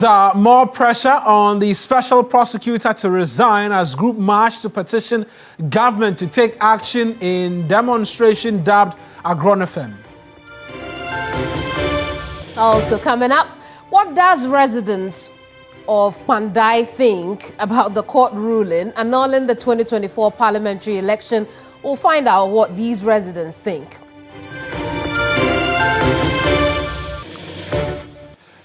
More pressure on the special prosecutor to resign as group march to petition government to take action in demonstration dubbed Agronefem. Also coming up, what does residents of Kpandai think about the court ruling annulling the 2024 parliamentary election? We'll find out what these residents think.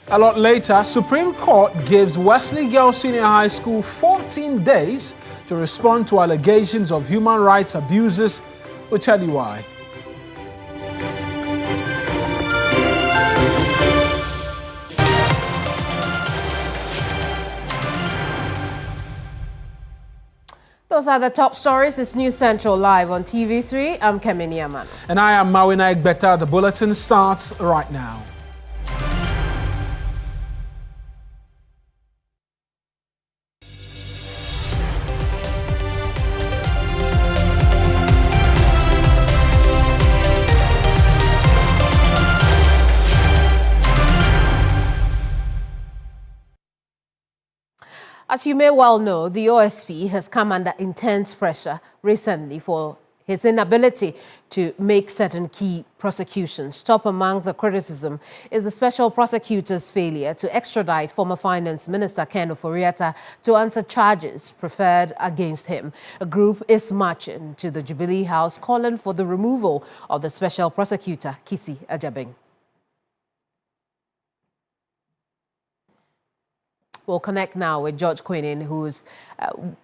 A lot later, Supreme Court gives Wesley Girls Senior High School 14 days to respond to allegations of human rights abuses. We'll tell you why. Those are the top stories. It's News Central Live on TV3. I'm Kemini Amanor. And I am Mawuena Egbeta. The bulletin starts right now. As you may well know, the OSP has come under intense pressure recently for his inability to make certain key prosecutions. Top among the criticism is the special prosecutor's failure to extradite former Finance Minister Ken Ofori-Atta to answer charges preferred against him. A group is marching to the Jubilee House calling for the removal of the special prosecutor, Kisi Ajabeng. We'll connect now with George Queenin, who's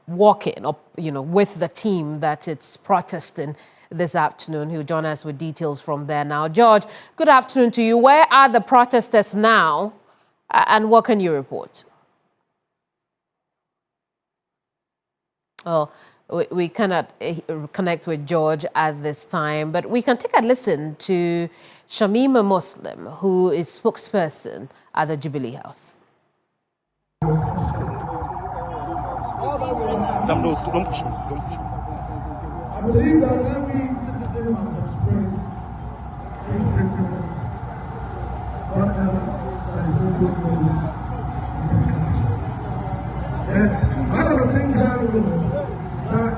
walking up, with the team that it's protesting this afternoon. He'll join us with details from there now. George, good afternoon to you. Where are the protesters now, and what can you report? Oh, we cannot connect with George at this time, but we can take a listen to Shamima Muslim, who is spokesperson at the Jubilee House. Don't push me. I believe that every citizen must express his sentiments, whatever that is going on in this country. And one of the things I know that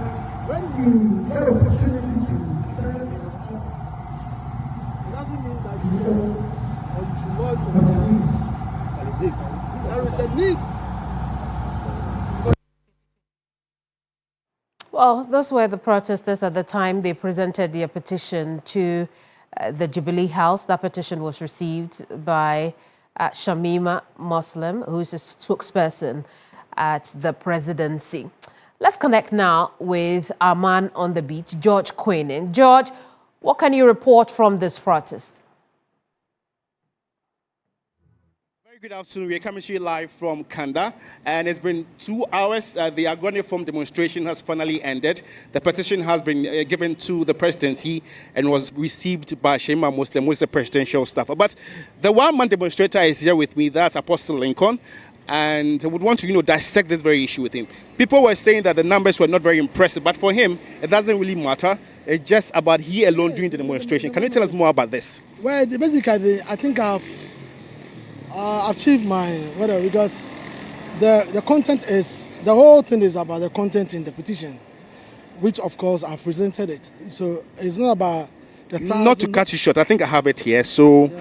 when you get opportunity to serve in office, it doesn't mean that you know or you should not know what it is. There is a need. Well, those were the protesters at the time they presented their petition to the Jubilee House. That petition was received by Shamima Muslim, who is a spokesperson at the presidency. Let's connect now with our man on the beat, George Queenin. George, what can you report from this protest? Good afternoon. We are coming to you live from Kpandai, and it's been 2 hours. The Agronefem demonstration has finally ended. The petition has been given to the presidency and was received by Shamima Muslim, who is the presidential staffer. But the one-man demonstrator is here with me. That's Apostle Lincoln, and I would want to, dissect this very issue with him. People were saying that the numbers were not very impressive, but for him, it doesn't really matter. It's just about he alone doing the demonstration. Can you tell us more about this? Well, basically, I think I've achieved my whatever, because the content is, the whole thing is about the content in the petition, which of course I've presented it. So it's not about the Not to cut you short, I think I have it here. So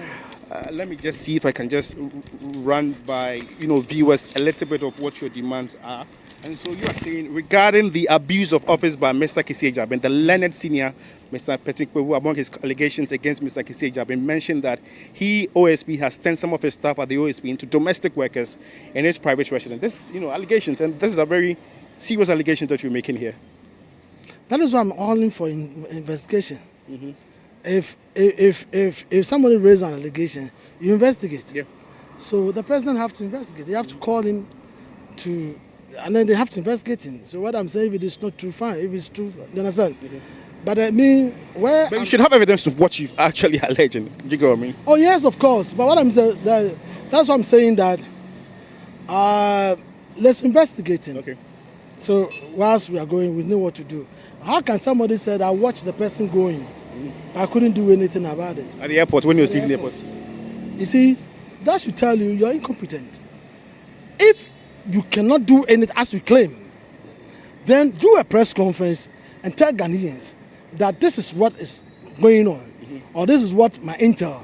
let me just see if I can just run by viewers a little bit of what your demands are. And so you are saying regarding the abuse of office by Mr. Kisi Ajabeng, the learned senior Mr. Petikwe, who among his allegations against Mr. Kisi Ajabeng mentioned that he, OSP, has turned some of his staff at the OSP into domestic workers in his private residence. This, allegations, and this is a very serious allegation that you're making here. That is why I'm calling for investigation. Mm-hmm. If somebody raises an allegation, you investigate. Yeah. So the president have to investigate. They have to call him to. And then they have to investigate him. So what I'm saying, if it is not true, fine. If it's true, you understand? Mm-hmm. But I mean, But you should have evidence of what you've actually alleged. Do you get what I mean? Oh yes, of course. But what I'm saying, that's what I'm saying, that let's investigate him. Okay. So whilst we are going, we know what to do. How can somebody say that I watched the person going, I couldn't do anything about it? At the airport, when you was leaving the airport. You see, that should tell you you're incompetent. if you cannot do anything as you claim, then do a press conference and tell Ghanaians that this is what is going on, or this is what my intel,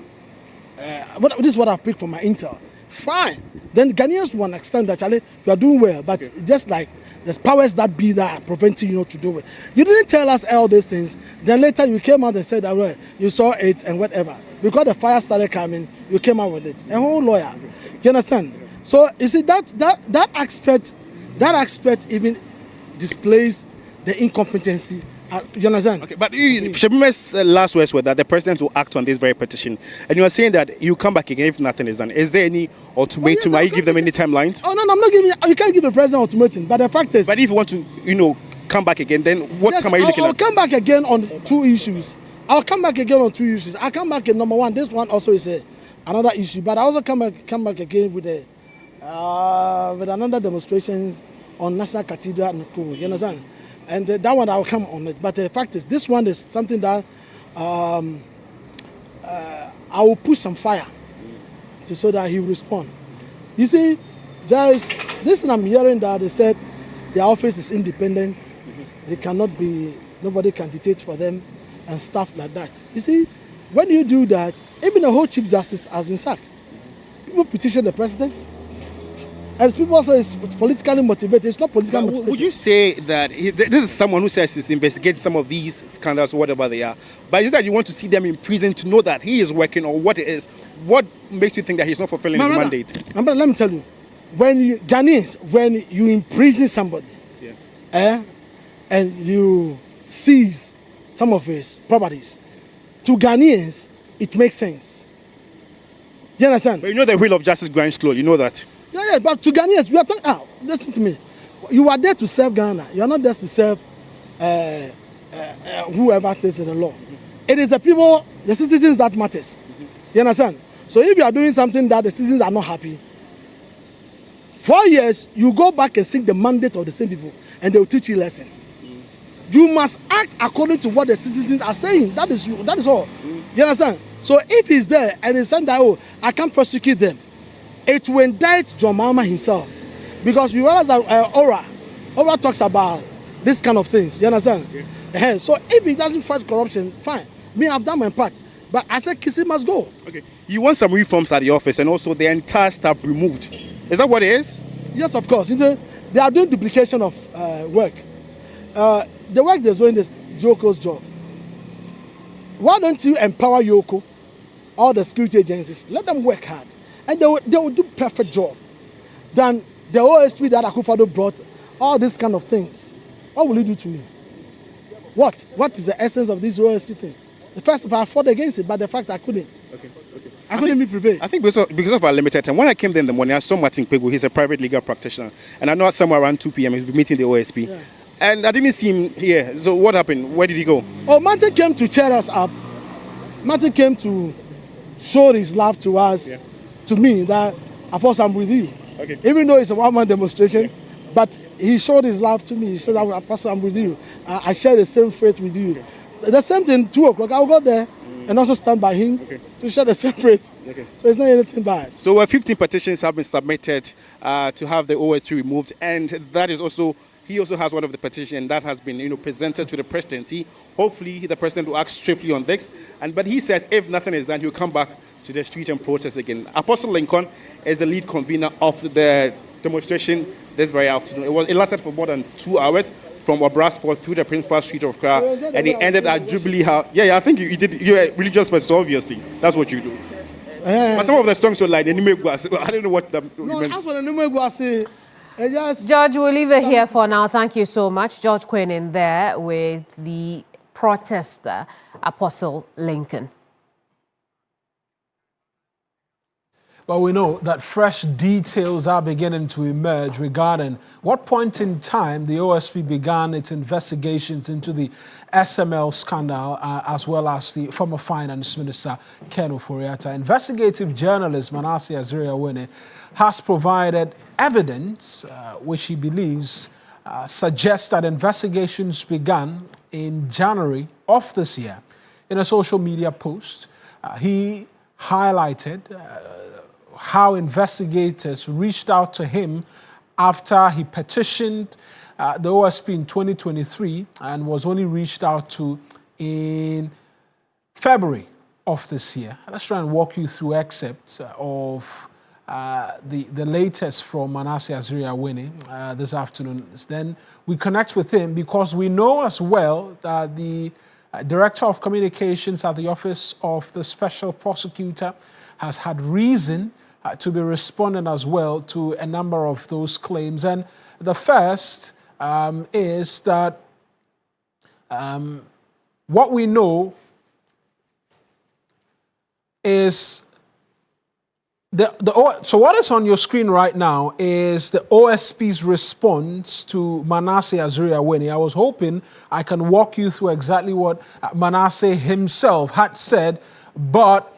this is what I picked from my intel. Fine. Then Ghanaians will understand that, Charlie, you are doing well, but just like there's powers that be that are preventing you not to do it. You didn't tell us all these things. Then later you came out and said that, well, you saw it and whatever. Because the fire started coming, you came out with it. A whole lawyer. You understand? So you see that aspect even displays the incompetency. You understand? Okay, but Shebime's last words were that the president will act on this very petition, and you are saying that you come back again if nothing is done. Is there any ultimatum? Are you give them any timelines? Oh no, I'm not giving. You can't give the president ultimatum. But the fact is, but if you want to, come back again, then what time are you looking at? I'll come back again on two issues. I'll come back at number one. This one also is another issue, but I also come back again with another demonstrations on National Cathedral and Kumu. You understand? And that one I'll come on it. But the fact is, this one is something that I will push some fire so that he will respond. You see, there is this, and I'm hearing that they said their office is independent. They cannot be, nobody can dictate for them and stuff like that. You see, when you do that, even the whole Chief Justice has been sacked. People petition the president. And people say it's politically motivated. It's not politically motivated. Would you say that this is someone who says he's investigating some of these scandals, whatever they are, but is that you want to see them in prison to know that he is working or what it is? What makes you think that he's not fulfilling his mandate? Let me tell you, when you imprison somebody, and you seize some of his properties, to Ghanaians, it makes sense. You understand? But you know the wheel of justice grinds slow. You know that. Yeah, but to Ghanaians, we are talking. Listen to me. You are there to serve Ghana. You are not there to serve whoever is in the law. It is the people, the citizens that matters. You understand? So if you are doing something that the citizens are not happy, 4 years, you go back and seek the mandate of the same people, and they will teach you a lesson. You must act according to what the citizens are saying. That is all. You understand? So if he's there and he's saying that, I can't prosecute them, it will indict John Mahama himself. Because we realize that Ora talks about this kind of things. You understand? Okay. So if he doesn't fight corruption, fine. Me, I've done my part. But I said Kisi must go. Okay. You want some reforms at the office and also the entire staff removed. Is that what it is? Yes, of course. They are doing duplication of work. The work they're doing is Yoko's job. Why don't you empower Yoko, all the security agencies? Let them work hard. And they will do perfect job. Then the OSP that Akufo-Addo brought, all these kind of things. What will you do to me? What? What is the essence of this OSP thing? The first of all, I fought against it, but the fact I couldn't. I couldn't be prepared. I think because of our limited time, when I came there in the morning, I saw Martin Pegu. He's a private legal practitioner. And I know somewhere around 2 p.m. he'll be meeting the OSP. Yeah. And I didn't see him here. So what happened? Where did he go? Oh, Martin came to cheer us up. Martin came to show his love to us. Yeah. To me, that Apostle, I'm with you. Okay. Even though it's a one-man demonstration, but he showed his love to me. He said, Apostle, I'm with you. I share the same faith with you. Okay. The same thing, 2 o'clock, I'll go there and also stand by him to share the same faith. Okay. So it's not anything bad. So 15 petitions have been submitted to have the OSP removed, and that is also, he also has one of the petitions that has been presented to the presidency. Hopefully the president will act swiftly on this. But he says if nothing is done, he'll come back to the street and protest again. Apostle Lincoln is the lead convener of the demonstration this very afternoon. It lasted for more than 2 hours from Obrasport through the principal street of Accra, and it ended at Jubilee House. Yeah, I think you did. You're a religious person, obviously. That's what you do. But some of the songs were like, I don't know what the George, we'll leave it here for now. Thank you so much. George Quinn in there with the protester, Apostle Lincoln. Well, we know that fresh details are beginning to emerge regarding what point in time the OSP began its investigations into the SML scandal, as well as the former Finance Minister, Ken Ofori-Atta. Investigative journalist Manasseh Azariah has provided evidence which he believes suggests that investigations began in January of this year. In a social media post, he highlighted how investigators reached out to him after he petitioned the OSP in 2023 and was only reached out to in February of this year. Let's try and walk you through excerpts of the latest from Manasseh Azuri-Awene this afternoon. Then we connect with him because we know as well that the Director of Communications at the Office of the Special Prosecutor has had reason to be responding as well to a number of those claims. And the first is that what we know is so what is on your screen right now is the OSP's response to Manasseh Azuri-Awene. I was hoping I can walk you through exactly what Manasseh himself had said, but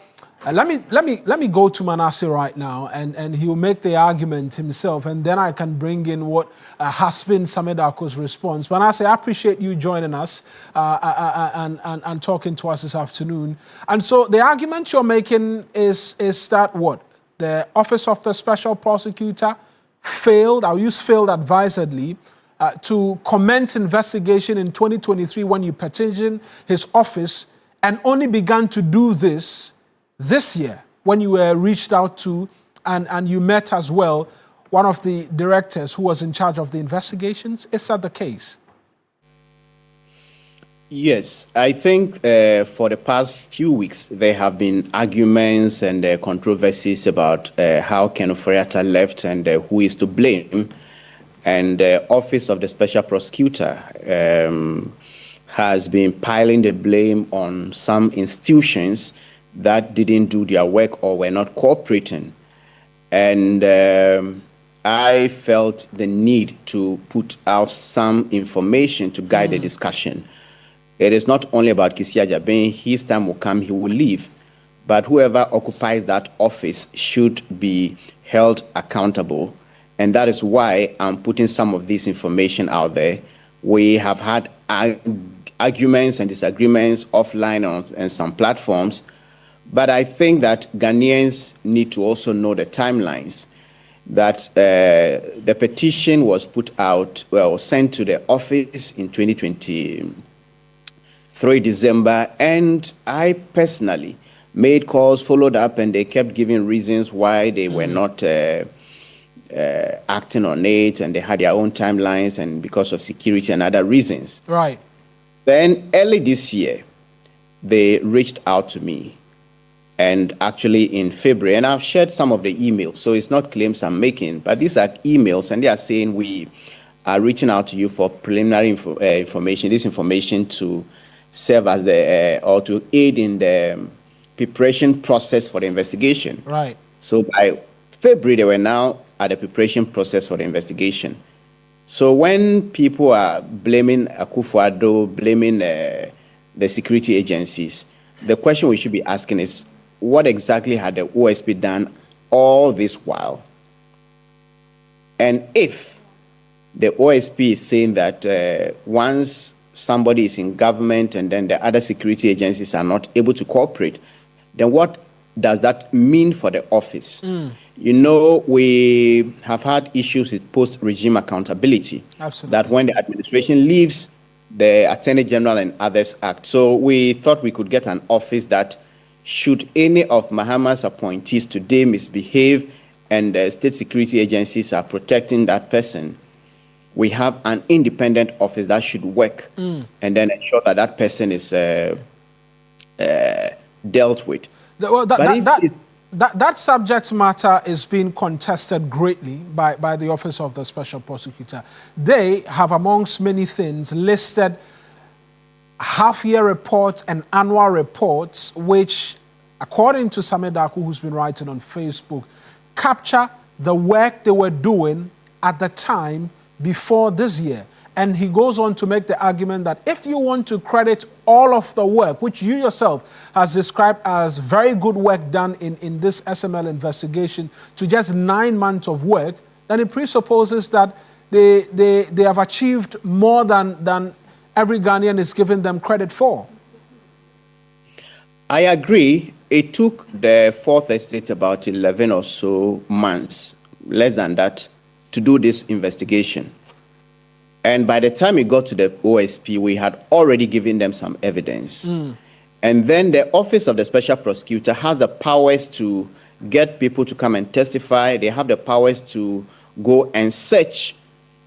let me go to Manasseh right now, and he'll make the argument himself, and then I can bring in what has been Samedako's response. Manasseh, I appreciate you joining us and talking to us this afternoon. And so the argument you're making is that what? The Office of the Special Prosecutor failed, I'll use failed advisedly, to commence investigation in 2023 when you petitioned his office, and only began to do this year when you were reached out to and you met as well one of the directors who was in charge of the investigations. Is that the case? Yes, I think for the past few weeks, there have been arguments and controversies about how Ken Ofori-Atta left and who is to blame. And the Office of the Special Prosecutor has been piling the blame on some institutions that didn't do their work or were not cooperating. And I felt the need to put out some information to guide the discussion. It is not only about Kisi Ajabin. His time will come, he will leave. But whoever occupies that office should be held accountable. And that is why I'm putting some of this information out there. We have had arguments and disagreements offline on some platforms. But I think that Ghanaians need to also know the timelines. That the petition was put out, well, sent to the office in 2023 December, and I personally made calls, followed up, and they kept giving reasons why they were not acting on it, and they had their own timelines, and because of security and other reasons. Right. Then early this year, they reached out to me, and actually in February, and I've shared some of the emails, so it's not claims I'm making, but these are emails, and they are saying we are reaching out to you for preliminary information, this information to serve as the or to aid in the preparation process for the investigation. Right. So by February, they were now at the preparation process for the investigation. So when people are blaming Akufo-Addo, blaming the security agencies, the question we should be asking is, what exactly had the OSP done all this while? And if the OSP is saying that once somebody is in government and then the other security agencies are not able to cooperate, then what does that mean for the office? You know, we have had issues with post-regime accountability. Absolutely. That when the administration leaves, the Attorney General and others act. So we thought we could get an office that, should any of Mahama's appointees today misbehave and the state security agencies are protecting that person, we have an independent office that should work and then ensure that that person is dealt with. Well, that subject matter is being contested greatly by the Office of the Special Prosecutor. They have, amongst many things, listed half-year reports and annual reports, which, according to Samedaku, who's been writing on Facebook, capture the work they were doing at the time before this year. And he goes on to make the argument that if you want to credit all of the work, which you yourself has described as very good work done in this SML investigation, to just 9 months of work, then it presupposes that they have achieved more than every Ghanaian is giving them credit for. I agree. It took the fourth estate about 11 or so months, less than that, to do this investigation. And by the time it got to the OSP, we had already given them some evidence. And then the Office of the Special Prosecutor has the powers to get people to come and testify. They have the powers to go and search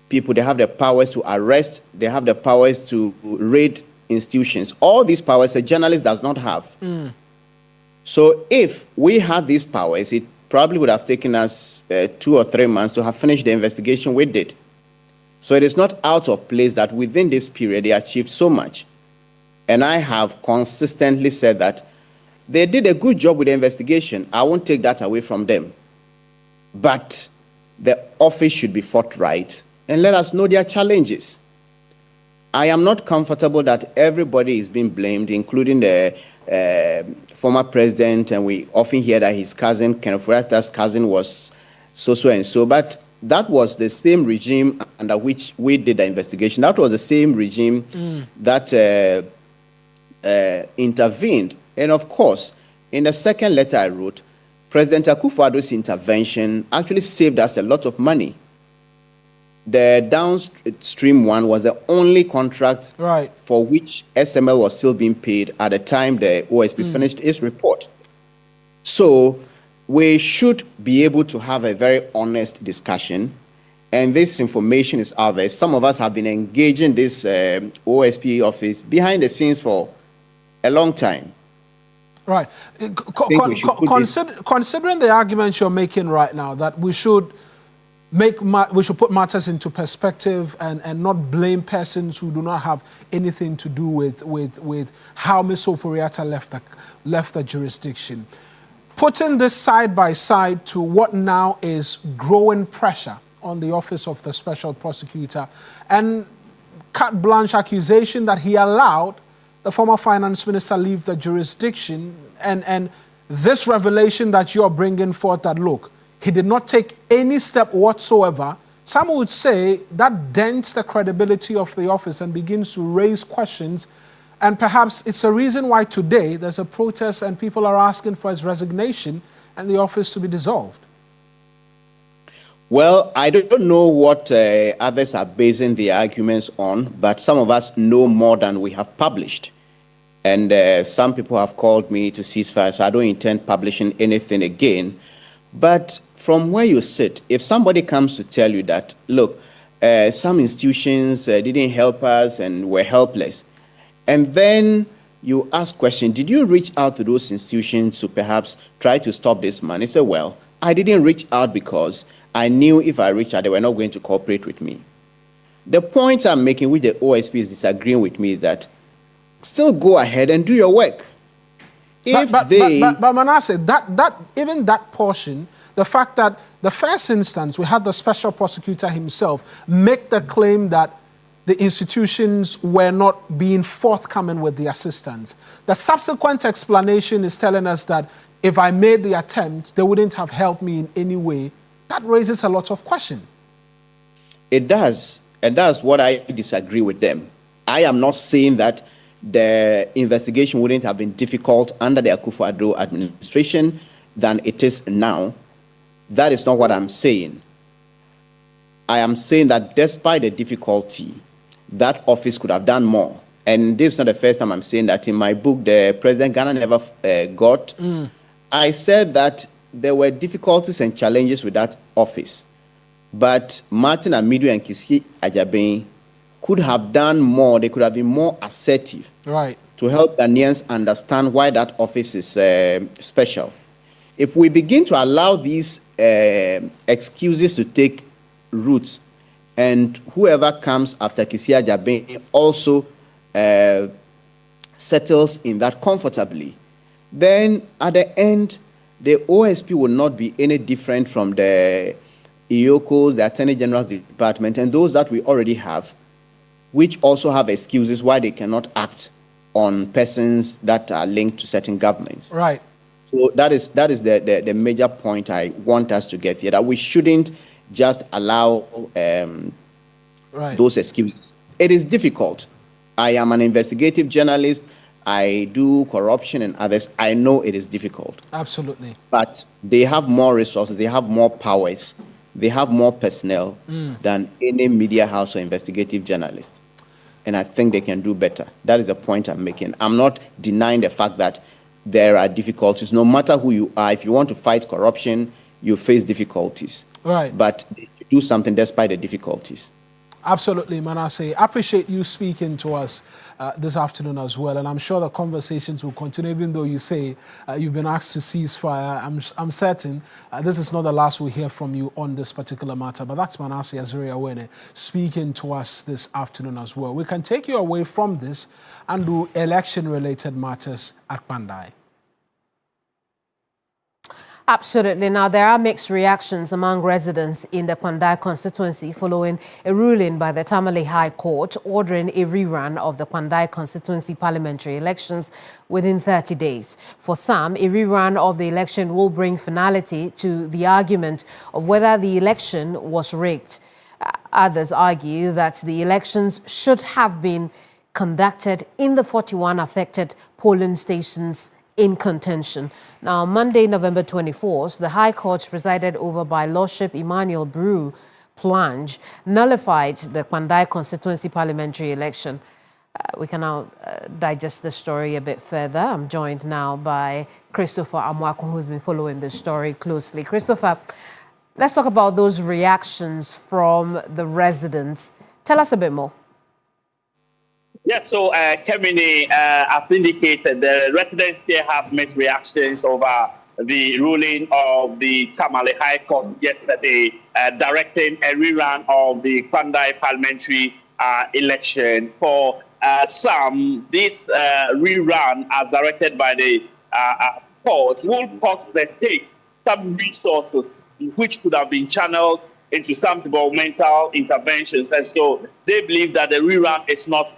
people. They have the powers to arrest. They have the powers to raid institutions. All these powers a journalist does not have. So if we had these powers, it probably would have taken us 2 or 3 months to have finished the investigation we did. So it is not out of place that within this period they achieved so much. And I have consistently said that they did a good job with the investigation. I won't take that away from them. But the office should be forthright and let us know their challenges. I am not comfortable that everybody is being blamed, including the former president, and we often hear that his cousin, Kenneth Furata's cousin, was so and so. But that was the same regime under which we did the investigation. That was the same regime that intervened. And of course, in the second letter I wrote, President Akufo-Addo's intervention actually saved us a lot of money. The downstream one was the only contract for which SML was still being paid at the time the OSP finished its report. So we should be able to have a very honest discussion. And this information is out there. Some of us have been engaging this OSP office behind the scenes for a long time. Right. Considering the arguments you're making right now, that we should put matters into perspective and not blame persons who do not have anything to do with how Ms. Ofori-Atta left the jurisdiction. Putting this side by side to what now is growing pressure on the Office of the Special Prosecutor and carte blanche accusation that he allowed the former finance minister leave the jurisdiction, and this revelation that you're bringing forth that, look, he did not take any step whatsoever, some would say that dents the credibility of the office and begins to raise questions. And perhaps it's a reason why today there's a protest and people are asking for his resignation and the office to be dissolved. Well, I don't know what others are basing their arguments on, but some of us know more than we have published. And some people have called me to ceasefire, so I don't intend publishing anything again. But from where you sit, if somebody comes to tell you that, look, some institutions didn't help us and were helpless, and then you ask question, did you reach out to those institutions to perhaps try to stop this man? You say, well, I didn't reach out because I knew if I reached out, they were not going to cooperate with me. The point I'm making, which the OSP is disagreeing with me, is that still go ahead and do your work. But Manasseh, even that portion, the fact that the first instance, we had the special prosecutor himself make the claim that the institutions were not being forthcoming with the assistance. The subsequent explanation is telling us that if I made the attempt, they wouldn't have helped me in any way. That raises a lot of questions. It does, and that's what I disagree with them. I am not saying that the investigation wouldn't have been difficult under the Akufo-Addo administration than it is now. That is not what I'm saying. I am saying that despite the difficulty, that office could have done more. And this is not the first time I'm saying that. In my book, The President Ghana Never Got, I said that there were difficulties and challenges with that office. But Martin Amidu and Kisi Ajaben could have done more. They could have been more assertive to help Ghanaians understand why that office is special. If we begin to allow these excuses to take root, and whoever comes after Kisi Ajaben also settles in that comfortably, then at the end, the OSP will not be any different from the EOCO, the Attorney General's Department, and those that we already have, which also have excuses why they cannot act on persons that are linked to certain governments. Right. So that is the major point I want us to get here, that we shouldn't just allow those excuses. It is difficult. I am an investigative journalist. I do corruption and others, I know it is difficult. Absolutely. But they have more resources, they have more powers, they have more personnel than any media house or investigative journalist. And I think they can do better. That is the point I'm making. I'm not denying the fact that there are difficulties. No matter who you are, if you want to fight corruption, you face difficulties. Right. But do something despite the difficulties. Absolutely, Manasseh. I appreciate you speaking to us this afternoon as well, and I'm sure the conversations will continue, even though you say you've been asked to cease fire. I'm certain this is not the last we hear from you on this particular matter, but that's Manasseh Mawuena speaking to us this afternoon as well. We can take you away from this and do election-related matters at Kpandai. Absolutely. Now, there are mixed reactions among residents in the Kpandai constituency following a ruling by the Tamale High Court ordering a rerun of the Kpandai constituency parliamentary elections within 30 days. For some, a rerun of the election will bring finality to the argument of whether the election was rigged. Others argue that the elections should have been conducted in the 41 affected polling stations in contention. Now, Monday, November 24th, the High Court, presided over by Lordship Emmanuel Brew Plange, nullified the Kpandai constituency parliamentary election. We can now digest the story a bit further. I'm joined now by Christopher Amwako, who's been following this story closely. Christopher, let's talk about those reactions from the residents. Tell us a bit more. Yeah, so Kemini has indicated the residents here have mixed reactions over the ruling of the Tamale High Court yesterday, directing a rerun of the Kpandai parliamentary election. For some, this rerun, as directed by the court, will cost the state some resources which could have been channeled into some governmental interventions. And so they believe that the rerun is not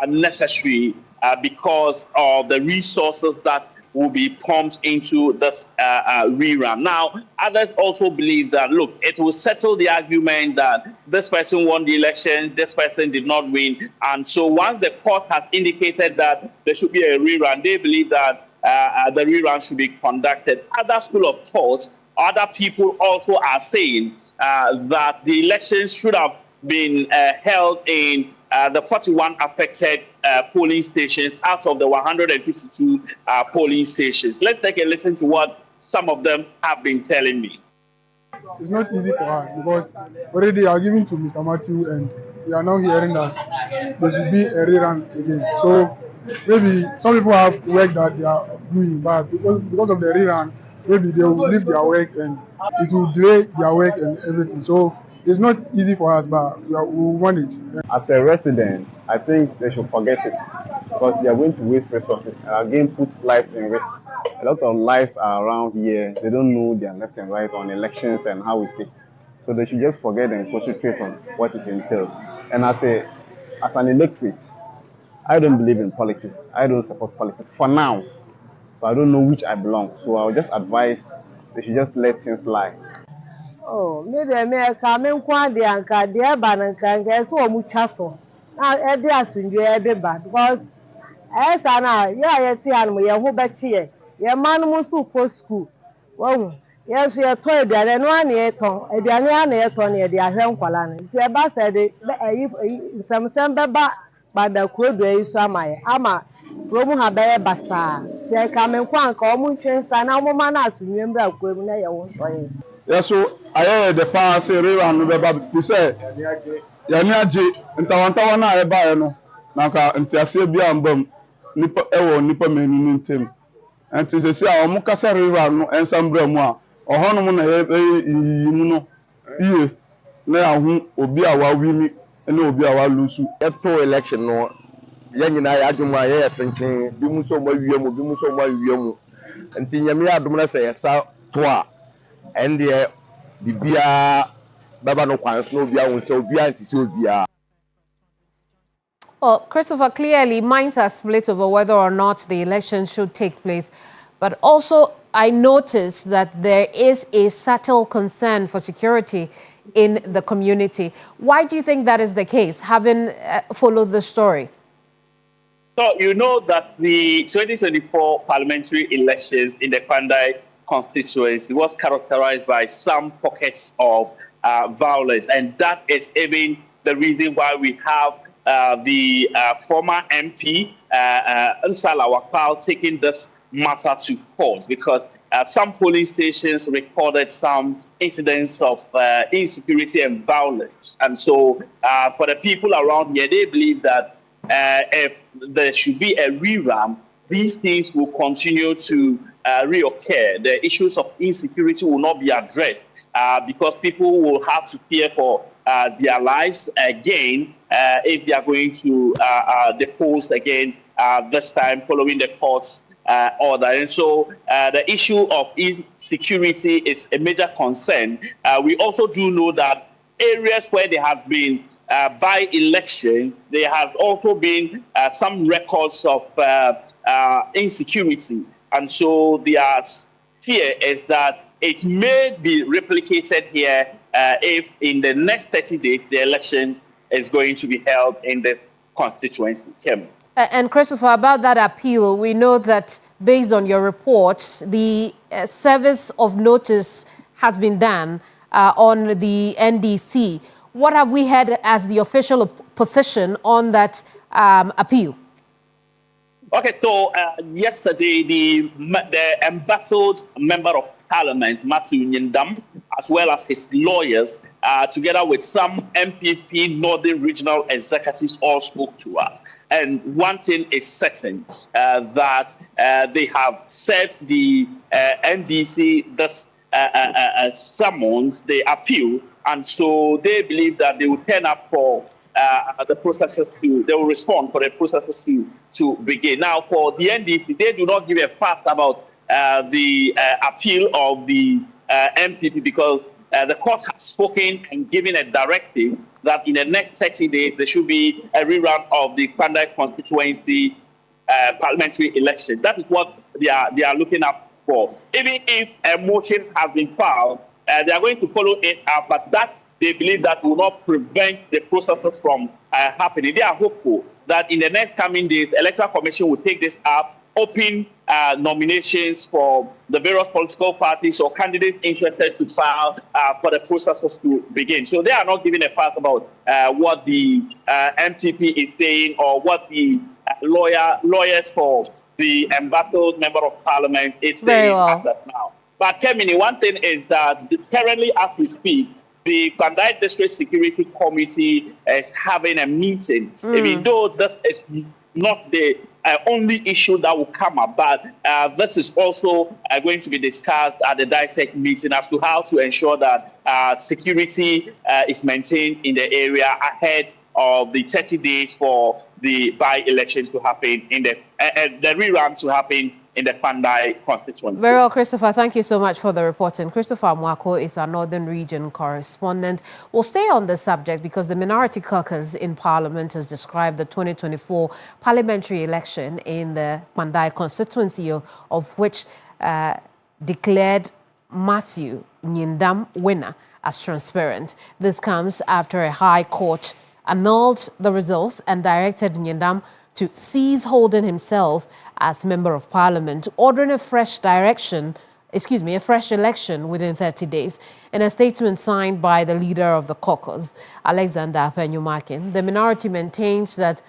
necessary because of the resources that will be pumped into this rerun. Now, others also believe that, look, it will settle the argument that this person won the election, this person did not win. And so once the court has indicated that there should be a rerun, they believe that the rerun should be conducted. Other school of thought, other people also are saying that the elections should have been held in the 41 affected polling stations out of the 152 polling stations. Let's take a listen to what some of them have been telling me. It's not easy for us because already they are giving to Mr. Matthew and we are now hearing that there should be a rerun again. So maybe some people have work that they are doing, but because of the rerun, maybe they will leave their work and it will delay their work and everything. So it's not easy for us, but we want it. As a resident, I think they should forget it because they are going to waste resources and again put lives in risk. A lot of lives are around here. They don't know their left and right on elections and how it fits. So they should just forget and concentrate on what it entails. And as an electorate, I don't believe in politics. I don't support politics for now. So I don't know which I belong. So I would just advise they should just let things lie. Oh, me come kwa de anka de ba nanka so mu chaso. Na e de asunje e be ba because esa na ye ti anu ye ho be chi ye manu mu su post school. Wo ye so ye to eduane no ane ye ton. Eduane ane ye ton ye de ahwe nkwala no. Ti e ba se de nsem be ba bada kodo yi so amaye ama promu ha be basa. Ti come kwa anka o mu ntwensa na mo ma na asunje mbra kwa mu na ye wo ntoye. Yes, so I heard the past rerun no beba we say yani age ntawantawa na e ba e no na ka ntiase bia ambam nipa ewo nipa menu ntem enti se se a omo kasa rerun no ensambra mu a ohono na e mu no iye na ahu obi a wa wini na obi a wa lusu eto election no ya nyina ya adwuma ya yesenchin bi mu so mo wiemu bi mu so mo wiemu enti nyame adom na se yesa to a and the Bibia Baba no Kwan no Bia won so Bia nsisi Obia. Well, Christopher, clearly minds are split over whether or not the election should take place. But also, I noticed that there is a subtle concern for security in the community. Why do you think that is the case, having followed the story? So you know that the 2024 parliamentary elections in the Kpandai constituency was characterized by some pockets of violence, and that is even the reason why we have the former MP Nsala Wakpal taking this matter to court, because some polling stations recorded some incidents of insecurity and violence. And so for the people around here, they believe that if there should be a rerun, these things will continue to reoccur. The issues of insecurity will not be addressed because people will have to fear for their lives again if they are going to depose again this time following the court's order. And so the issue of insecurity is a major concern. We also do know that areas where there have been by elections, there have also been some records of insecurity. And so their fear is that it may be replicated here if in the next 30 days, the elections is going to be held in this constituency. Kim. And Christopher, about that appeal, we know that based on your reports, the service of notice has been done on the NDC. What have we had as the official position on that appeal? Okay, so yesterday, the embattled member of parliament, Matthew Nyindam, as well as his lawyers, together with some MPP Northern Regional Executives, all spoke to us. And one thing is certain, that they have served the NDC this summons, the appeal, and so they believe that they will turn up for the processes they will respond for the processes to begin. Now, for the NDC, they do not give a fuss about the appeal of the MPP, because the court has spoken and given a directive that in the next 30 days, there should be a rerun of the Kpandai constituency parliamentary election. That is what they are looking up for. Even if a motion has been filed, they are going to follow it up, but that they believe that will not prevent the processes from happening. They are hopeful that in the next coming days, the Electoral Commission will take this up, open nominations for the various political parties or candidates interested to file for the processes to begin. So they are not giving a fuss about what the MPP is saying or what the lawyers for the embattled member of parliament is saying as of now. But Kemini, one thing is that currently as we speak, the Kpandai District Security Committee is having a meeting. Even though this is not the only issue that will come up, but this is also going to be discussed at the DISEC meeting as to how to ensure that security is maintained in the area ahead of the 30 days for the by-election to happen in the rerun to happen in the Kpandai constituency. Very well, Christopher. Thank you so much for the reporting. Christopher Mwako is our Northern Region correspondent. We'll stay on this subject because the Minority Caucus in Parliament has described the 2024 parliamentary election in the Kpandai constituency, of which declared Matthew Nyindam winner as transparent. This comes after a high court annulled the results and directed Nyindam to cease holding himself as Member of Parliament, ordering a fresh election within 30 days. In a statement signed by the leader of the caucus, Alexander Penyumakin, the minority maintains that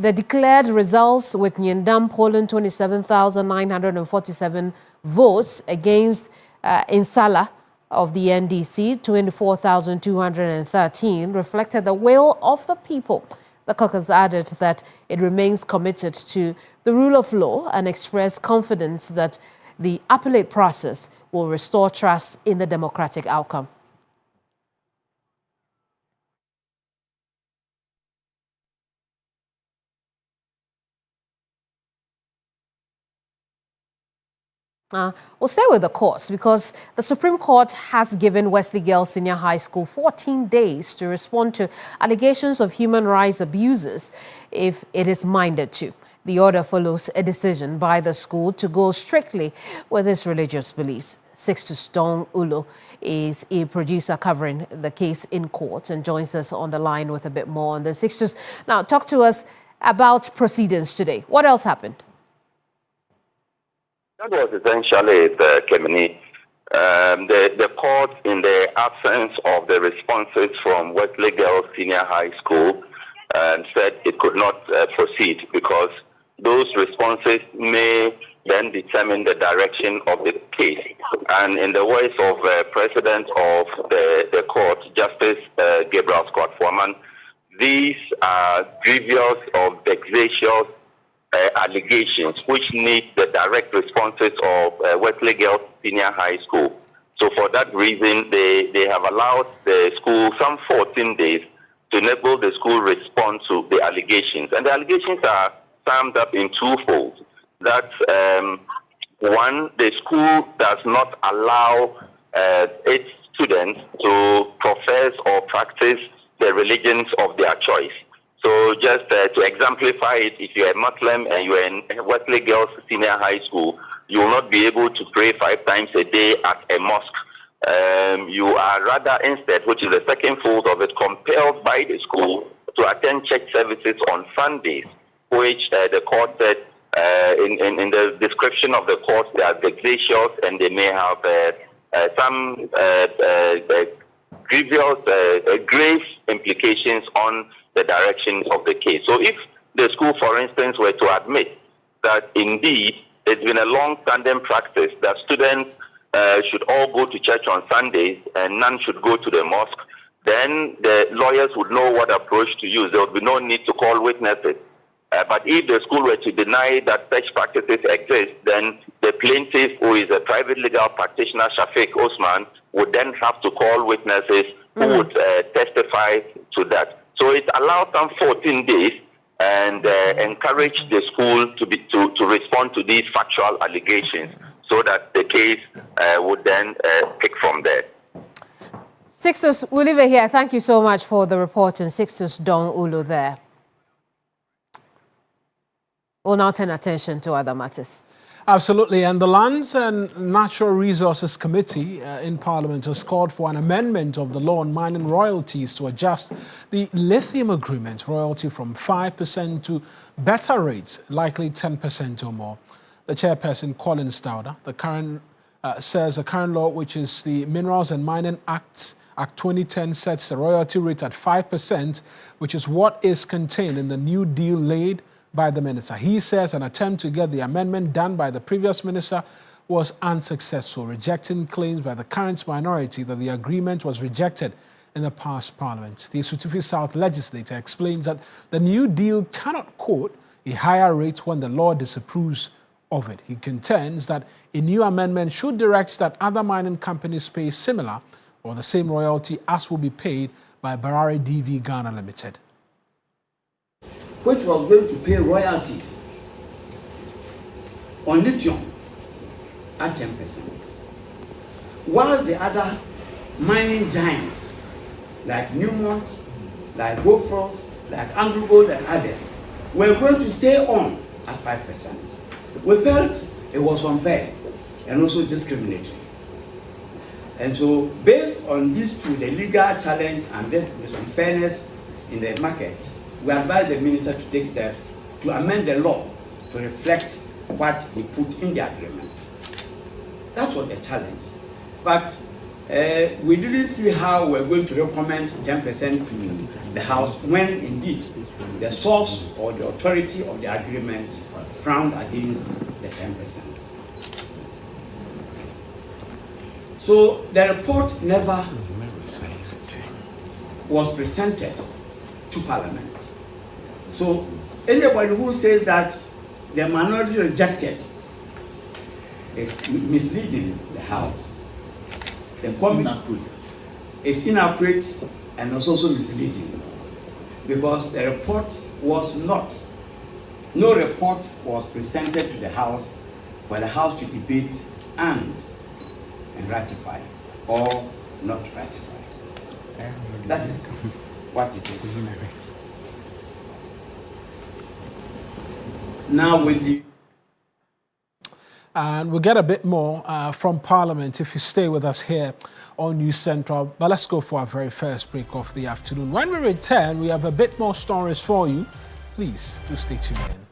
the declared results, with Nyindam polling 27,947 votes against Nsala of the NDC, 24,213, reflected the will of the people. The caucus added that it remains committed to the rule of law and expressed confidence that the appellate process will restore trust in the democratic outcome. We'll stay with the courts because the Supreme Court has given Wesley Girls Senior High School 14 days to respond to allegations of human rights abuses if it is minded to. The order follows a decision by the school to go strictly with its religious beliefs. Sixtus Stone Ulo is a producer covering the case in court and joins us on the line with a bit more on the Sixtus. Now, talk to us. about proceedings today. What else happened? That was essentially the Kemini. The court, in the absence of the responses from Wesley Girls Senior High School, said it could not proceed because those responses may then determine the direction of the case. And in the words of President of the court, Justice Gabriel Scott Foreman, these are grievous or vexatious allegations which need the direct responses of Wesley Girls Senior High School. So for that reason, they have allowed the school some 14 days to enable the school respond to the allegations. And the allegations are summed up in twofold. That's one, the school does not allow its students to profess or practice the religions of their choice. So just to exemplify it, if you're a Muslim and you're in Wesley Girls Senior High School, you will not be able to pray 5 times a day at a mosque. You are rather instead, which is the second fold of it, compelled by the school to attend church services on Sundays, which the court said in the description of the court they are vexatious and they may have some grievous, grave implications on the direction of the case. So if the school, for instance, were to admit that indeed it's been a long-standing practice that students should all go to church on Sundays and none should go to the mosque, then the lawyers would know what approach to use. There would be no need to call witnesses. But if the school were to deny that such practices exist, then the plaintiff, who is a private legal practitioner, Shafiq Osman, would then have to call witnesses who would testify to that. So it allows some 14 days and encourage the school to respond to these factual allegations so that the case would then pick from there. Sixtus, we'll leave it here. Thank you so much for the report. And Sixtus Don Ulu there. We'll now turn attention to other matters. Absolutely. And the Lands and Natural Resources Committee in Parliament has called for an amendment of the law on mining royalties to adjust the lithium agreement royalty from 5% to better rates, likely 10% or more. The chairperson, Collins Dowda, says the current law, which is the Minerals and Mining Act 2010, sets the royalty rate at 5%, which is what is contained in the new deal laid by the minister. He says an attempt to get the amendment done by the previous minister was unsuccessful, rejecting claims by the current minority that the agreement was rejected in the past parliament. The Sutufi South legislator explains that the new deal cannot quote a higher rate when the law disapproves of it. He contends that a new amendment should direct that other mining companies pay similar or the same royalty as will be paid by Barare DV Ghana Limited, which was going to pay royalties on lithium at 10%. While the other mining giants, like Newmont, like Goldfrost, like AngloGold and others, were going to stay on at 5%. We felt it was unfair and also discriminatory. And so, based on these two, the legal challenge and this unfairness in the market, we advise the minister to take steps to amend the law to reflect what he put in the agreement. That was the challenge. But we didn't see how we're going to recommend 10% to the House when indeed the source or the authority of the agreement frowned against the 10%. So the report never was presented to Parliament. So anybody who says that the minority rejected is misleading the House. The committee is inaccurate and also misleading because the report was no report was presented to the House for the House to debate and ratify or not ratify. That is what it is. Now with the... And we'll get a bit more from Parliament if you stay with us here on News Central. But let's go for our very first break of the afternoon. When we return, we have a bit more stories for you Please do stay tuned in.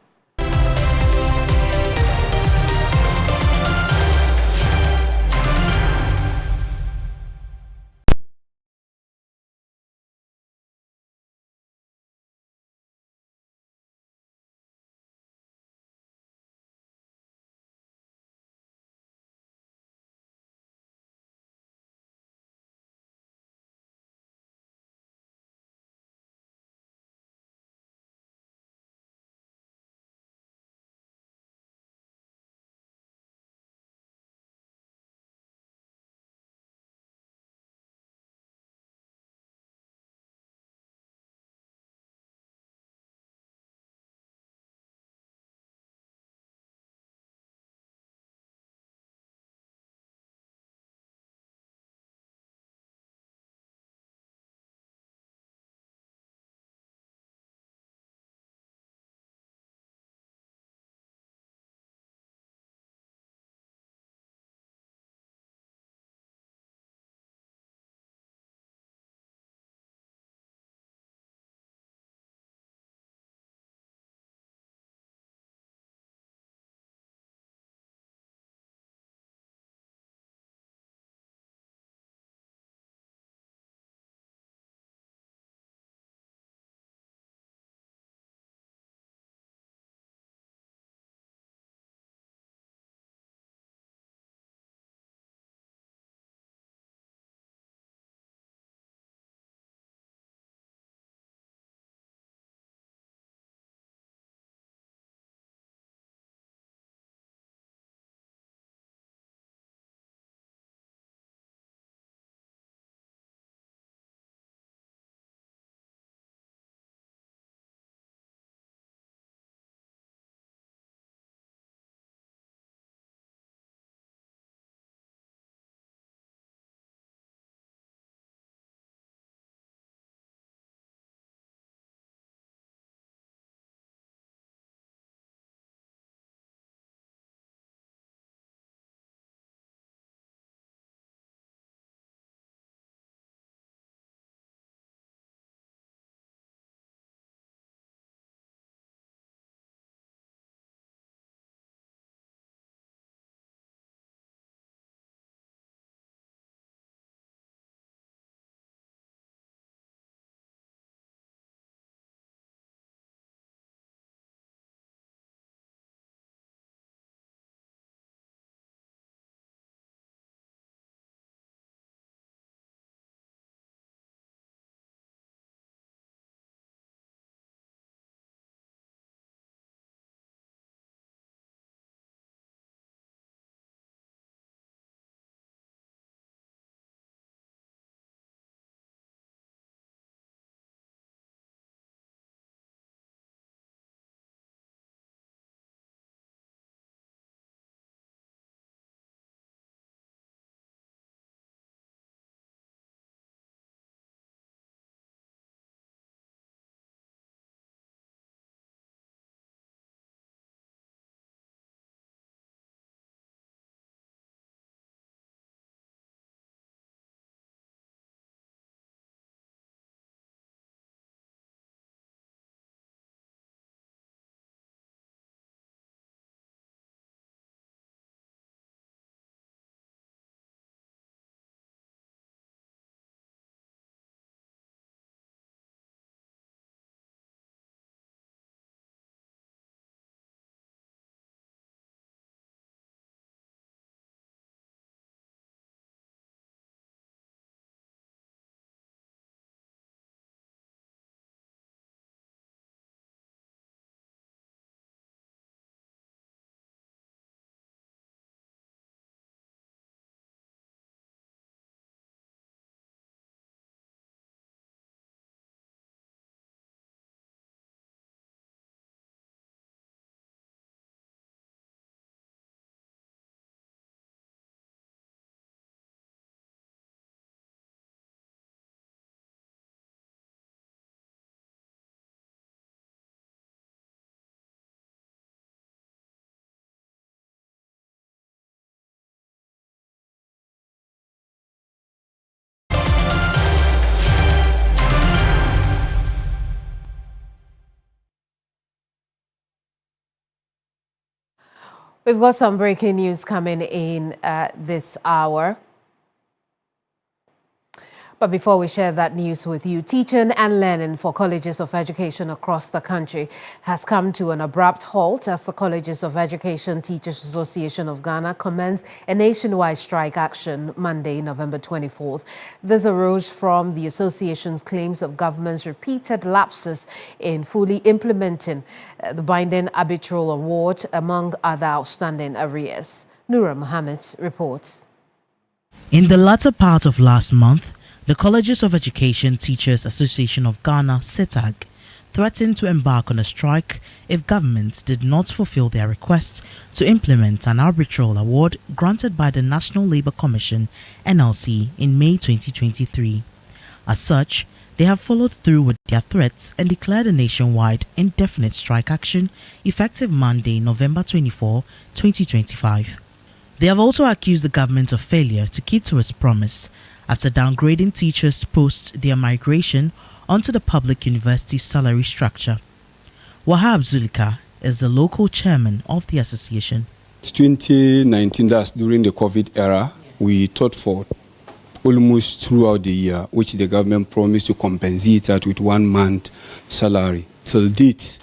We've got some breaking news coming in this hour. But before we share that news with you, teaching and learning for colleges of education across the country has come to an abrupt halt as the Colleges of Education Teachers Association of Ghana commenced a nationwide strike action Monday, November 24th. This arose from the association's claims of government's repeated lapses in fully implementing the binding arbitral award, among other outstanding arrears. Nura Mohammed reports. In the latter part of last month, the Colleges of Education Teachers Association of Ghana, CETAG, threatened to embark on a strike if government did not fulfill their requests to implement an arbitral award granted by the National Labour Commission, NLC, in May 2023. As such, they have followed through with their threats and declared a nationwide indefinite strike action effective Monday, November 24, 2025. They have also accused the government of failure to keep to its promise after downgrading teachers post their migration onto the public university salary structure. Wahab Zulika is the local chairman of the association. 2019, that's during the COVID era, we taught for almost throughout the year, which the government promised to compensate that with 1 month salary. Till date,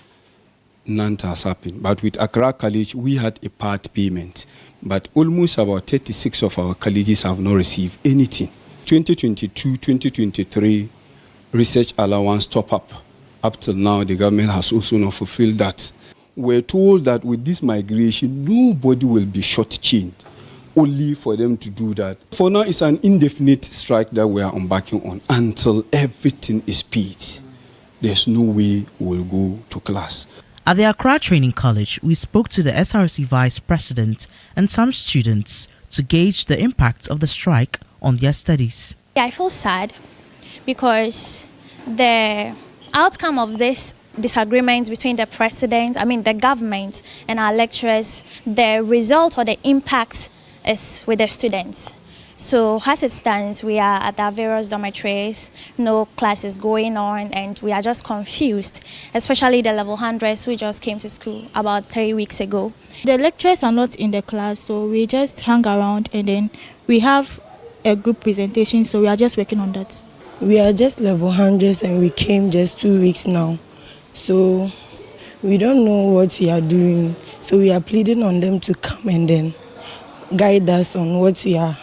none has happened. But with Accra College, we had a part payment. But almost about 36 of our colleges have not received anything. 2022-2023 research allowance top-up. Up till now, the government has also not fulfilled that. We're told that with this migration, nobody will be shortchanged, only for them to do that. For now, it's an indefinite strike that we are embarking on until everything is paid. There's no way we'll go to class. At the Accra Training College, we spoke to the SRC Vice President and some students to gauge the impact of the strike on their studies. I feel sad because the outcome of this disagreement between the the government and our lecturers, the result or the impact is with the students. So as it stands, we are at our various dormitories, no classes going on, and we are just confused, especially the level 100s who just came to school about 3 weeks ago. The lecturers are not in the class, so we just hang around and then we have a group presentation, so we are just working on that. We are just level 100s and we came just 2 weeks now, so we don't know what we are doing, so we are pleading on them to come and then guide us on what we are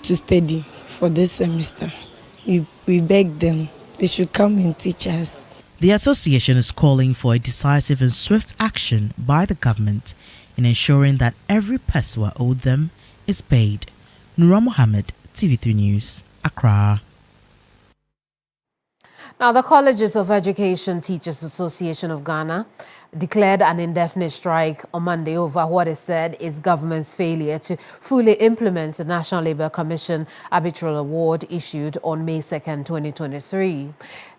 to study for this semester. We beg them, they should come and teach us. The association is calling for a decisive and swift action by the government in ensuring that every pesewa owed them is paid. Nura Mohammed, TV3 News, Accra. Now, the Colleges of Education Teachers Association of Ghana declared an indefinite strike on Monday over what it said is government's failure to fully implement the National Labour Commission arbitral award issued on May 2nd, 2023.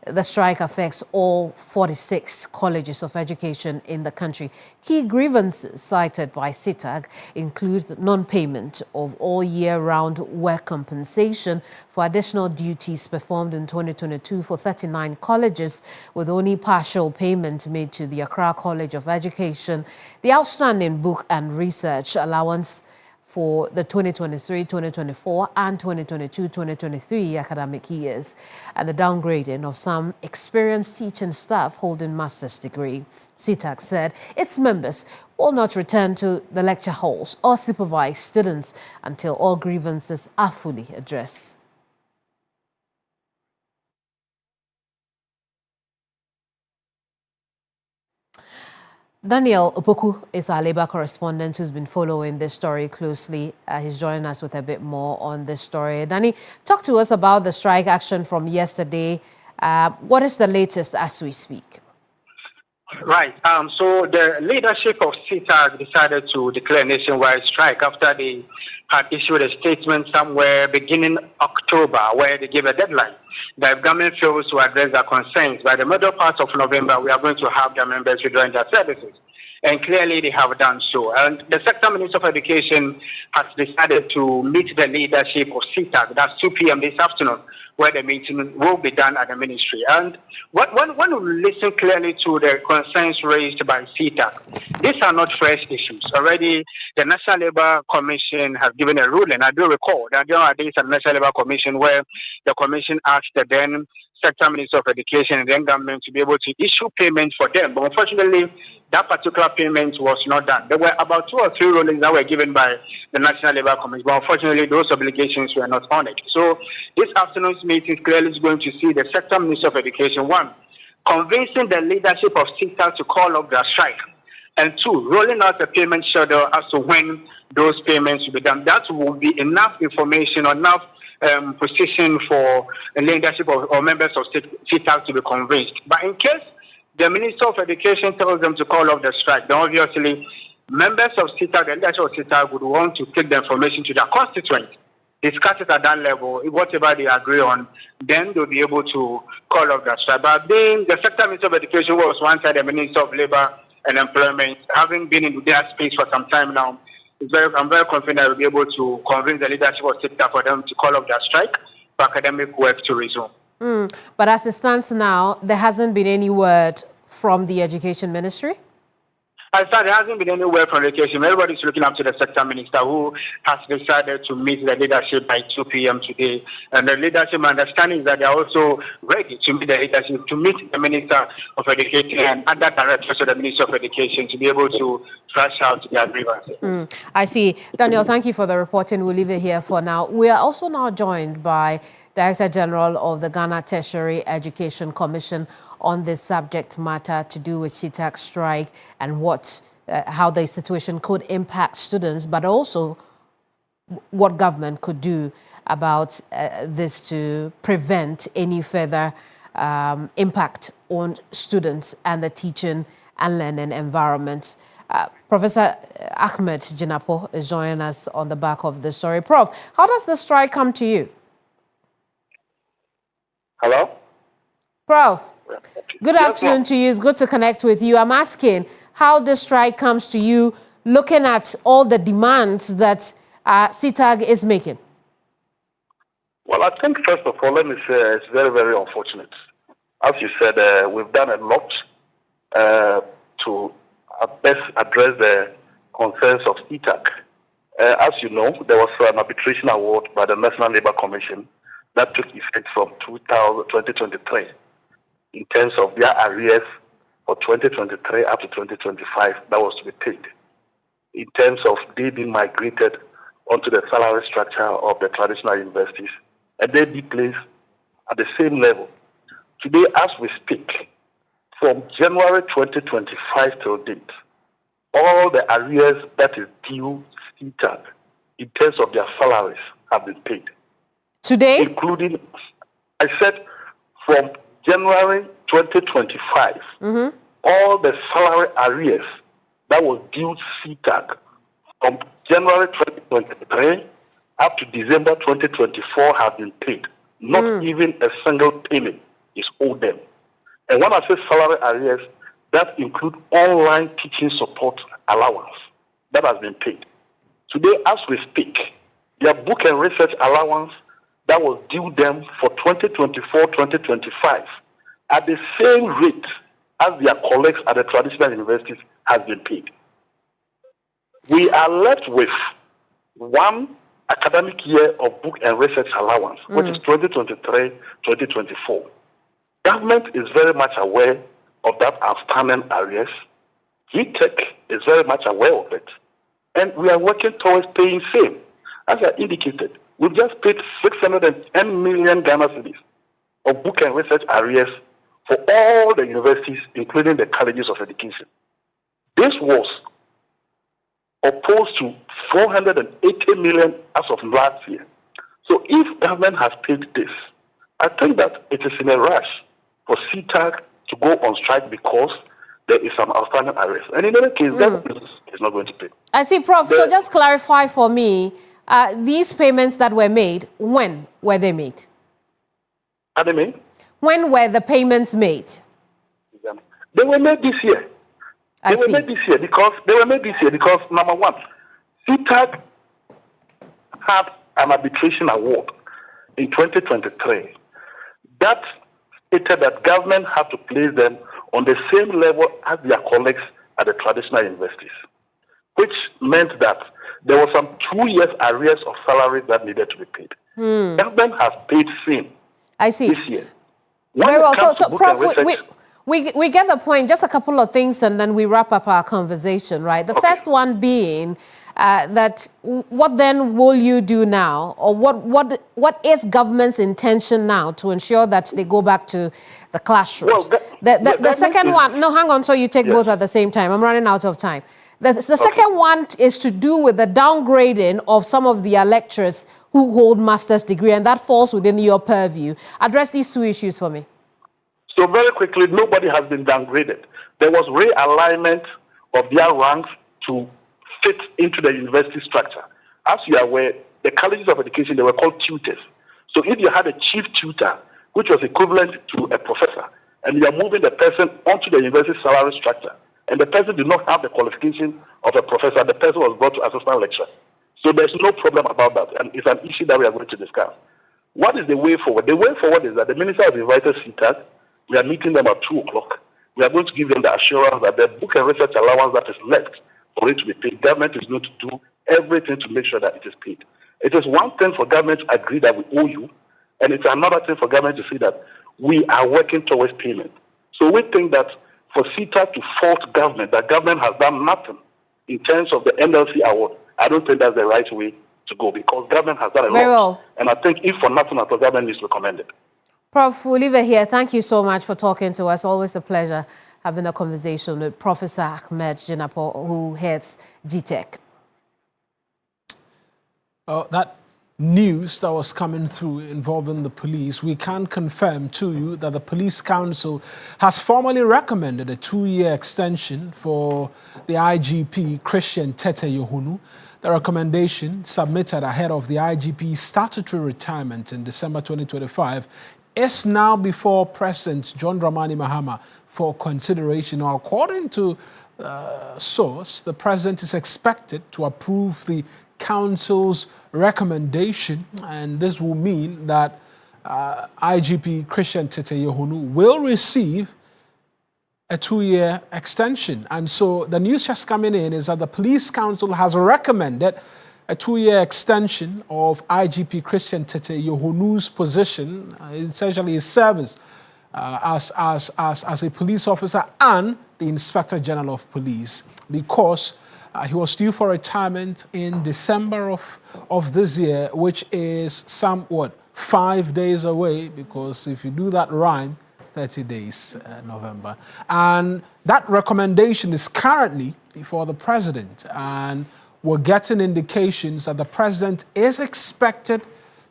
The strike affects all 46 colleges of education in the country. Key grievances cited by CETAG include non-payment of all year-round work compensation for additional duties performed in 2022 for 39 colleges, with only partial payment made to the Accra College of Education, the outstanding book and research allowance for the 2023-2024 and 2022-2023 academic years, and the downgrading of some experienced teaching staff holding master's degree. CETAG said its members will not return to the lecture halls or supervise students until all grievances are fully addressed. Daniel Opoku is our Labour correspondent who's been following this story closely. He's joining us with a bit more on this story. Danny, talk to us about the strike action from yesterday. What is the latest as we speak? Right. So the leadership of CETAG decided to declare a nationwide strike after they had issued a statement somewhere beginning October where they gave a deadline that if government fails to address their concerns by the middle part of November, we are going to have their members withdrawing their services. And clearly they have done so. And the Sector Minister of Education has decided to meet the leadership of CETAG, that's 2 p.m. this afternoon, where the meeting will be done at the ministry. And when we listen clearly to the concerns raised by CTAC, these are not fresh issues. Already, the National Labour Commission has given a ruling. I do recall that there are days at the National Labour Commission where the Commission asked the then Sector Minister of Education and then government to be able to issue payments for them. But unfortunately, that particular payment was not done. There were about 2 or 3 rulings that were given by the National Labour Commission, but unfortunately, those obligations were not honored. So this afternoon's meeting clearly is going to see the Sector Minister of Education, 1, convincing the leadership of CTAC to call off their strike, and 2, rolling out a payment schedule as to when those payments will be done. That will be enough information or enough position for the leadership or members of CTAC to be convinced. But in case the Minister of Education tells them to call off the strike, then obviously members of CTAC, the leadership of CTAC would want to take the information to their constituents, discuss it at that level, whatever they agree on, then they'll be able to call off the strike. But being the Sector Minister of Education was one side, the Minister of Labour and Employment, having been in their space for some time now, I'm very confident I will be able to convince the leadership of CTAC for them to call off their strike for academic work to resume. But as it stands now, there hasn't been any word from the Education Ministry? There hasn't been any word from education. Everybody's looking up to the Sector Minister, who has decided to meet the leadership by 2 p.m. today. And the leadership understanding is that they are also ready to meet the leadership, to meet the Minister of Education and other directors of the Minister of Education to be able to thrash out their grievances. I see. Daniel, thank you for the reporting. We'll leave it here for now. We are also now joined by Director General of the Ghana Tertiary Education Commission on this subject matter to do with CTAC strike and how the situation could impact students, but also what government could do about this to prevent any further impact on students and the teaching and learning environment. Professor Ahmed Jinapo is joining us on the back of the story. Prof, how does the strike come to you? Hello? Prof, good afternoon to you. It's good to connect with you. I'm asking how the strike comes to you, looking at all the demands that CTAG is making. Well, I think, first of all, let me say it's very, very unfortunate. As you said, we've done a lot to best address the concerns of CTAG. As you know, there was an arbitration award by the National Labour Commission that took effect from 2023 in terms of their arrears for 2023 up to 2025 that was to be paid. In terms of they being migrated onto the salary structure of the traditional universities, and they be placed at the same level. Today, as we speak, from January 2025 till date, all the arrears that is due CTAG in terms of their salaries have been paid. Today? Including, I said, from January 2025, all the salary arrears that was due CTAG from January 2023 up to December 2024 have been paid. Not even a single payment is owed them. And when I say salary arrears, that includes online teaching support allowance that has been paid. Today, as we speak, their book and research allowance that was due them for 2024-2025 at the same rate as their colleagues at the traditional universities has been paid. We are left with one academic year of book and research allowance, which is 2023-2024. Government is very much aware of that outstanding arrears. GTech is very much aware of it. And we are working towards paying same. As I indicated, we've just paid 610 million Ghana cedis of book and research arrears for all the universities, including the colleges of education. This was opposed to 480 million as of last year. So if government has paid this, I think that it is in a rush for CTAG to go on strike because there is some outstanding arrears. And in any case, government is not going to pay. I see, Prof. So just clarify for me, these payments that were made, when were they made? Are they made? When were the payments made? They were made this year. They were made this year because number one, CTAG had an arbitration award in 2023 that stated that government had to place them on the same level as their colleagues at the traditional universities, which meant that there was some 2 years arrears of salaries that needed to be paid. Government has paid same this year. Very well. So Prof, we get the point. Just a couple of things, and then we wrap up our conversation, right? The first one being that what then will you do now, or what is government's intention now to ensure that they go back to the classrooms? Well, the second one, no, hang on, so you take both at the same time. I'm running out of time. The second one is to do with the downgrading of some of the lecturers who hold master's degree, and that falls within your purview. Address these two issues for me. So very quickly, nobody has been downgraded. There was realignment of their ranks to fit into the university structure. As you are aware, the colleges of education, they were called tutors. So if you had a chief tutor, which was equivalent to a professor, and you are moving the person onto the university salary structure, and the person did not have the qualification of a professor, the person was brought to assistant lecturer. So there's no problem about that, and it's an issue that we are going to discuss. What is the way forward? The way forward is that the minister has invited CETAG. We are meeting them at 2 o'clock. We are going to give them the assurance that the book and research allowance that is left for it to be paid, government is going to do everything to make sure that it is paid. It is one thing for government to agree that we owe you, and it's another thing for government to say that we are working towards payment. So we think that for CETA to fault government, that government has done nothing in terms of the NLC award, I don't think that's the right way to go, because government has done a lot. Well. And I think if for nothing at all, government needs to commend it. Prof, we'll leave it here. Thank you so much for talking to us. Always a pleasure having a conversation with Professor Ahmed Jinapor, who heads GTech. That news that was coming through involving the police, we can confirm to you that the Police Council has formally recommended a 2-year extension for the IGP, Christian Tete Yohonu. The recommendation, submitted ahead of the IGP's statutory retirement in December 2025, is now before President John Dramani Mahama for consideration. Now, according to source, the President is expected to approve the Council's recommendation, and this will mean that IGP Christian Tete Yohonu will receive a 2-year extension. And so the news just coming in is that the Police Council has recommended a 2-year extension of IGP Christian Tete Yohonu's position, essentially his service as a police officer and the Inspector General of Police, because he was due for retirement in December of this year, which is 5 days away, because if you do that rhyme, 30 days, November. And that recommendation is currently before the President, and we're getting indications that the President is expected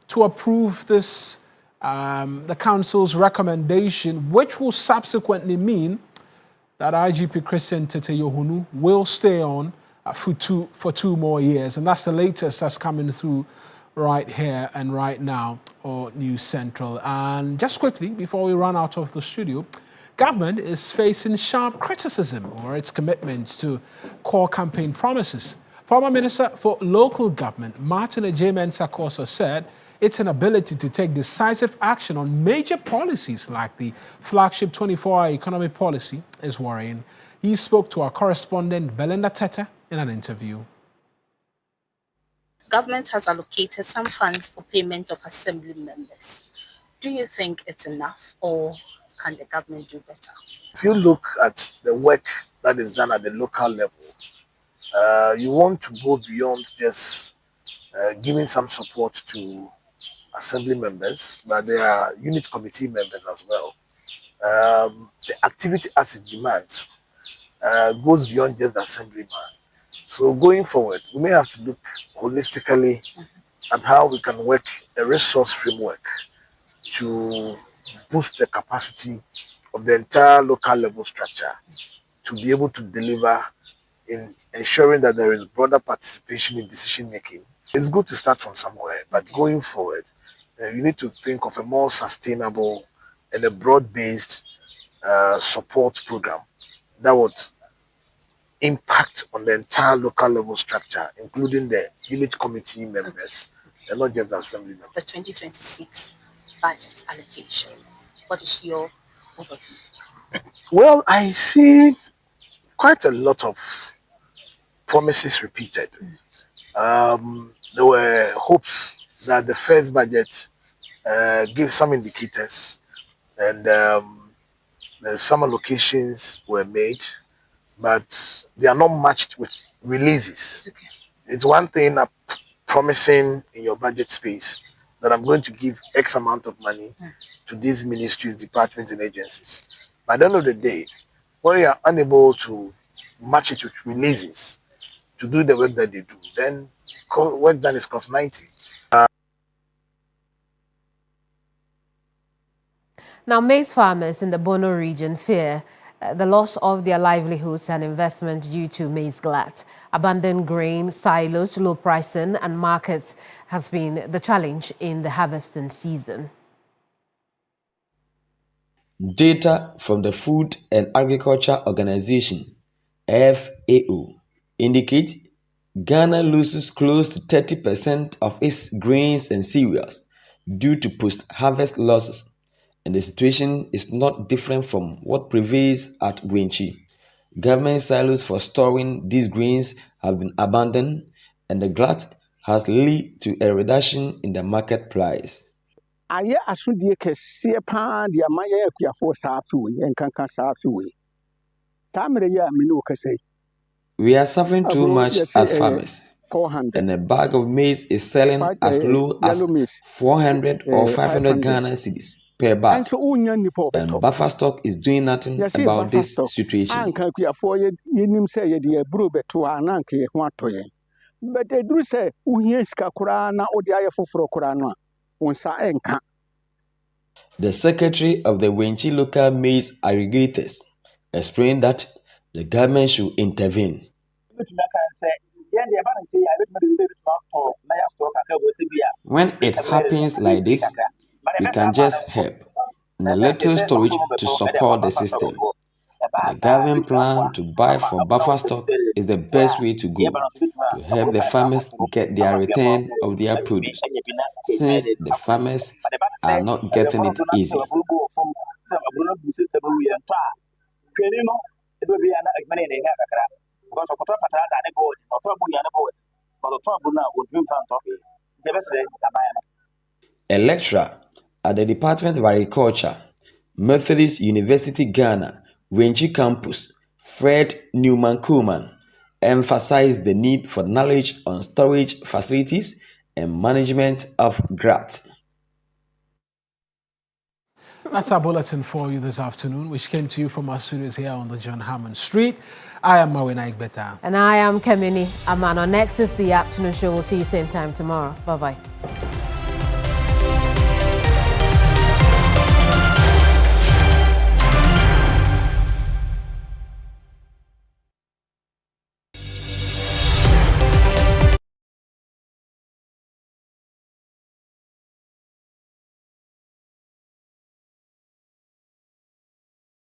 to approve this, the Council's recommendation, which will subsequently mean that IGP Christian Tete Yohonu will stay on for two more years. And that's the latest that's coming through right here and right now on News Central. And just quickly, before we run out of the studio, government is facing sharp criticism over its commitments to core campaign promises. Former Minister for Local Government, Martin Ejime-Nsakosa, said its inability to take decisive action on major policies like the flagship 24-hour economy policy is worrying. He spoke to our correspondent, Belinda Teta, in an interview. Government has allocated some funds for payment of assembly members. Do you think it's enough, or can the government do better? If you look at the work that is done at the local level, you want to go beyond just giving some support to assembly members, but there are unit committee members as well. The activity as it demands goes beyond just the assemblyman. So going forward, we may have to look holistically at how we can work a resource framework to boost the capacity of the entire local level structure to be able to deliver in ensuring that there is broader participation in decision making. It's good to start from somewhere, but going forward, you need to think of a more sustainable and a broad-based support program that would impact on the entire local level structure, including the unit committee members and not just the assembly members. The 2026 budget allocation, What is your overview? Well, I see quite a lot of promises repeated. There were hopes that the first budget gives some indicators, and some allocations were made, but they are not matched with releases. Okay. It's one thing promising in your budget space that I'm going to give X amount of money to these ministries, departments, and agencies. By the end of the day, when you are unable to match it with releases to do the work that they do, then work done is cost 90. Now, maize farmers in the Bono region fear the loss of their livelihoods and investment due to maize glut. Abundant grain, silos, low pricing and markets has been the challenge in the harvesting season. Data from the Food and Agriculture Organization, FAO, indicate Ghana loses close to 30% of its grains and cereals due to post-harvest losses. And the situation is not different from what prevails at Wenchi. Government silos for storing these grains have been abandoned, and the glut has led to a reduction in the market price. Aye, asudie kese pa dia maya akuafo saafi we enkanka saafi we. Tamre ya minu kese. We are suffering too much as farmers, 400. and a bag of maize is selling as low as 400 or 500 Ghana cedis per bag, and buffer stock is doing nothing about this situation. But they do say, the secretary of the Wenchi local maize aggregators explained that the government should intervene. When it happens like this, we can just help in a little storage to support the system. The government plan to buy for buffer stock is the best way to go to help the farmers get their return of their produce, since the farmers are not getting it easy. A lecturer at the Department of Agriculture, Methodist University Ghana, Wenchi Campus, Fred Newman-Kuhlman, emphasized the need for knowledge on storage facilities and management of glut. That's our bulletin for you this afternoon, which came to you from our studios here on the John Hammond Street. I am Mawuena Egbeta. And I am Kemini Amanor. Next is the afternoon show. We'll see you same time tomorrow. Bye-bye.